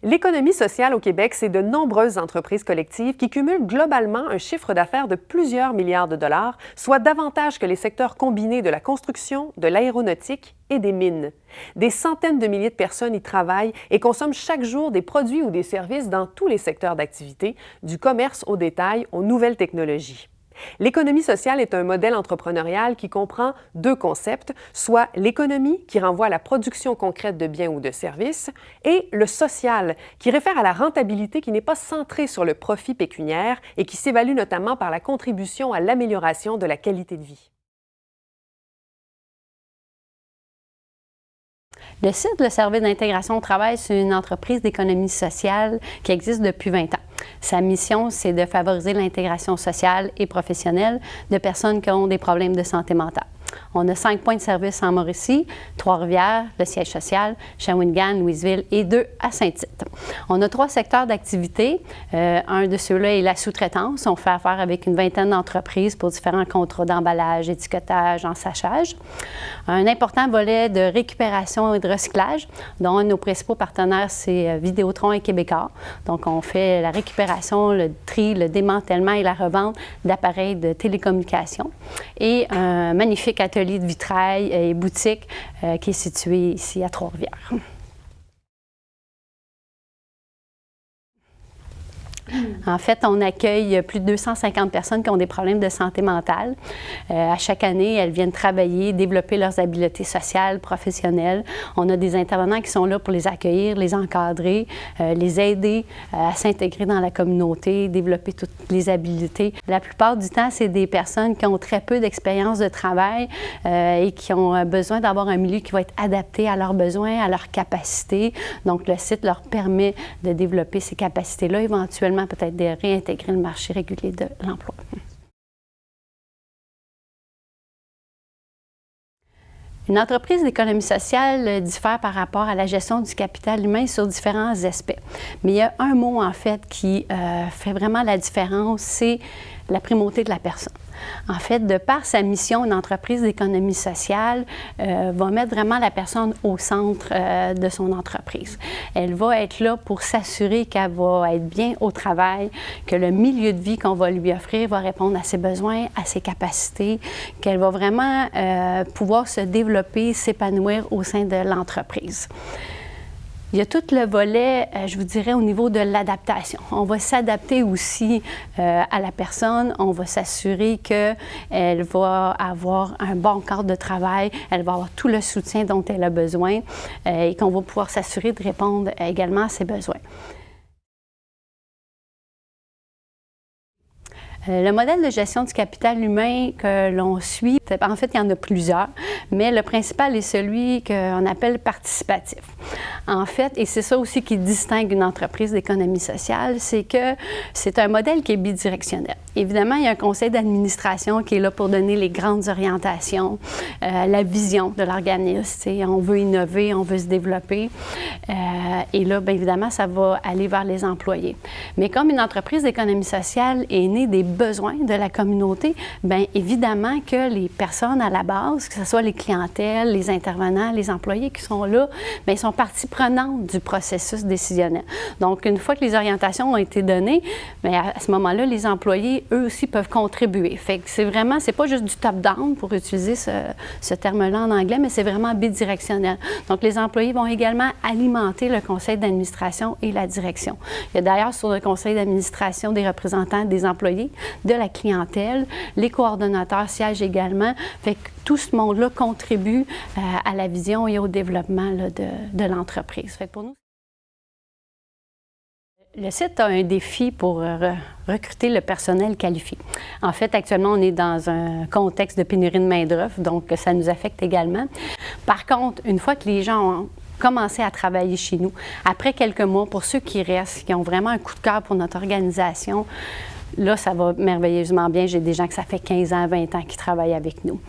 L'économie sociale au Québec, c'est de nombreuses entreprises collectives qui cumulent globalement un chiffre d'affaires de plusieurs milliards de dollars, soit davantage que les secteurs combinés de la construction, de l'aéronautique et des mines. Des centaines de milliers de personnes y travaillent et consomment chaque jour des produits ou des services dans tous les secteurs d'activité, du commerce au détail aux nouvelles technologies. L'économie sociale est un modèle entrepreneurial qui comprend deux concepts, soit l'économie, qui renvoie à la production concrète de biens ou de services, et le social, qui réfère à la rentabilité qui n'est pas centrée sur le profit pécuniaire et qui s'évalue notamment par la contribution à l'amélioration de la qualité de vie. Le site Le Service d'intégration au travail, c'est une entreprise d'économie sociale qui existe depuis 20 ans. Sa mission, c'est de favoriser l'intégration sociale et professionnelle de personnes qui ont des problèmes de santé mentale. On a 5 points de service en Mauricie, Trois-Rivières, le siège social, Shawinigan, Louisville et 2 à Saint-Tite. On a 3 secteurs d'activité. Un de ceux-là est la sous-traitance. On fait affaire avec une vingtaine d'entreprises pour différents contrats d'emballage, étiquetage, ensachage. Un important volet de récupération et de recyclage, dont un de nos principaux partenaires, c'est Vidéotron et Québécois. Donc, on fait la récupération, le tri, le démantèlement et la revente d'appareils de télécommunication. Et un magnifique atelier de vitrail et boutique qui est situé ici à Trois-Rivières. En fait, on accueille plus de 250 personnes qui ont des problèmes de santé mentale. À chaque année, elles viennent travailler, développer leurs habiletés sociales, professionnelles. On a des intervenants qui sont là pour les accueillir, les encadrer, les aider à s'intégrer dans la communauté, développer toutes les habiletés. La plupart du temps, c'est des personnes qui ont très peu d'expérience de travail et qui ont besoin d'avoir un milieu qui va être adapté à leurs besoins, à leurs capacités. Donc, le site leur permet de développer ces capacités-là, éventuellement peut-être de réintégrer le marché régulier de l'emploi. Une entreprise d'économie sociale diffère par rapport à la gestion du capital humain sur différents aspects. Mais il y a un mot, en fait, qui fait vraiment la différence, c'est la primauté de la personne. En fait, de par sa mission, une entreprise d'économie sociale va mettre vraiment la personne au centre de son entreprise. Elle va être là pour s'assurer qu'elle va être bien au travail, que le milieu de vie qu'on va lui offrir va répondre à ses besoins, à ses capacités, qu'elle va vraiment pouvoir se développer, s'épanouir au sein de l'entreprise. Il y a tout le volet, je vous dirais, au niveau de l'adaptation. On va s'adapter aussi à la personne. On va s'assurer qu'elle va avoir un bon cadre de travail, elle va avoir tout le soutien dont elle a besoin et qu'on va pouvoir s'assurer de répondre également à ses besoins. Le modèle de gestion du capital humain que l'on suit, en fait, il y en a plusieurs, mais le principal est celui qu'on appelle participatif. En fait, et c'est ça aussi qui distingue une entreprise d'économie sociale, c'est que c'est un modèle qui est bidirectionnel. Évidemment, il y a un conseil d'administration qui est là pour donner les grandes orientations, la vision de l'organisme. On veut innover, on veut se développer. Et là, bien évidemment, ça va aller vers les employés. Mais comme une entreprise d'économie sociale est née des besoins de la communauté, bien évidemment que les personnes à la base, que ce soit les clientèles, les intervenants, les employés qui sont là, bien, ils sont partie prenante du processus décisionnel. Donc, une fois que les orientations ont été données, bien, à ce moment-là, les employés, eux aussi, peuvent contribuer. Fait que c'est vraiment, c'est pas juste du top-down, pour utiliser ce terme-là en anglais, mais c'est vraiment bidirectionnel. Donc, les employés vont également alimenter le conseil d'administration et la direction. Il y a d'ailleurs sur le conseil d'administration des représentants des employés, de la clientèle, les coordonnateurs siègent également. Fait que tout ce monde-là contribue à la vision et au développement là, de l'entreprise. Fait que pour nous, le site a un défi pour recruter le personnel qualifié. En fait, actuellement, on est dans un contexte de pénurie de main-d'œuvre, donc ça nous affecte également. Par contre, une fois que les gens ont commencé à travailler chez nous, après quelques mois, pour ceux qui restent, qui ont vraiment un coup de cœur pour notre organisation, là, ça va merveilleusement bien. J'ai des gens que ça fait 15 ans, 20 ans qui travaillent avec nous.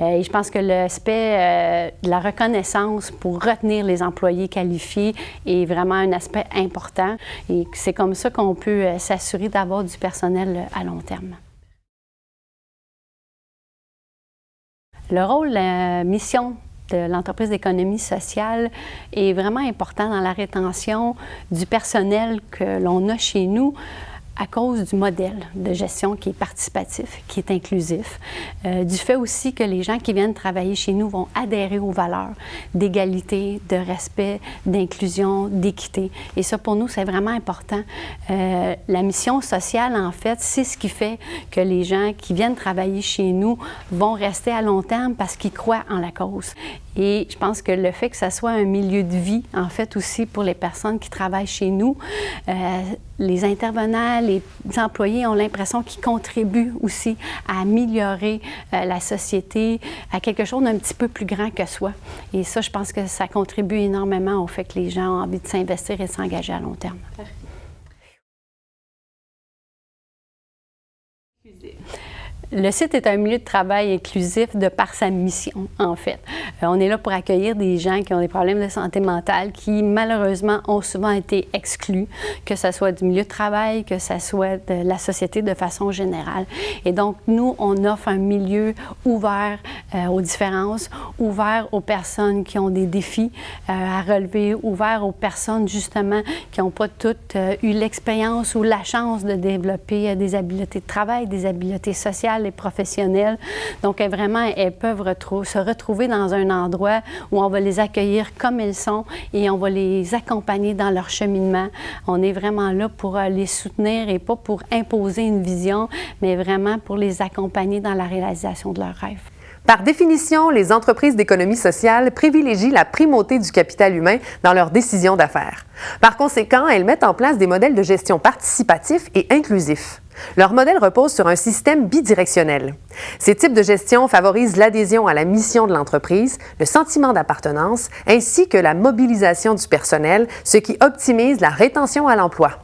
Et je pense que l'aspect de la reconnaissance pour retenir les employés qualifiés est vraiment un aspect important. Et c'est comme ça qu'on peut s'assurer d'avoir du personnel à long terme. Le rôle, la mission de l'entreprise d'économie sociale est vraiment important dans la rétention du personnel que l'on a chez nous à cause du modèle de gestion qui est participatif, qui est inclusif, du fait aussi que les gens qui viennent travailler chez nous vont adhérer aux valeurs d'égalité, de respect, d'inclusion, d'équité. Et ça, pour nous, c'est vraiment important. La mission sociale, en fait, c'est ce qui fait que les gens qui viennent travailler chez nous vont rester à long terme parce qu'ils croient en la cause. Et je pense que le fait que ça soit un milieu de vie, en fait, aussi pour les personnes qui travaillent chez nous, les intervenants, les employés ont l'impression qu'ils contribuent aussi à améliorer la société, à quelque chose d'un petit peu plus grand que soi. Et ça, je pense que ça contribue énormément au fait que les gens ont envie de s'investir et de s'engager à long terme. Le site est un milieu de travail inclusif de par sa mission, en fait. On est là pour accueillir des gens qui ont des problèmes de santé mentale, qui malheureusement ont souvent été exclus, que ce soit du milieu de travail, que ce soit de la société de façon générale. Et donc, nous, on offre un milieu ouvert aux différences, ouvert aux personnes qui ont des défis à relever, ouvert aux personnes, justement, qui n'ont pas toutes eu l'expérience ou la chance de développer des habiletés de travail, des habiletés sociales et professionnelles. Donc, elles peuvent se retrouver dans un endroit où on va les accueillir comme elles sont et on va les accompagner dans leur cheminement. On est vraiment là pour les soutenir et pas pour imposer une vision, mais vraiment pour les accompagner dans la réalisation de leurs rêves. Par définition, les entreprises d'économie sociale privilégient la primauté du capital humain dans leurs décisions d'affaires. Par conséquent, elles mettent en place des modèles de gestion participatifs et inclusifs. Leur modèle repose sur un système bidirectionnel. Ces types de gestion favorisent l'adhésion à la mission de l'entreprise, le sentiment d'appartenance, ainsi que la mobilisation du personnel, ce qui optimise la rétention à l'emploi.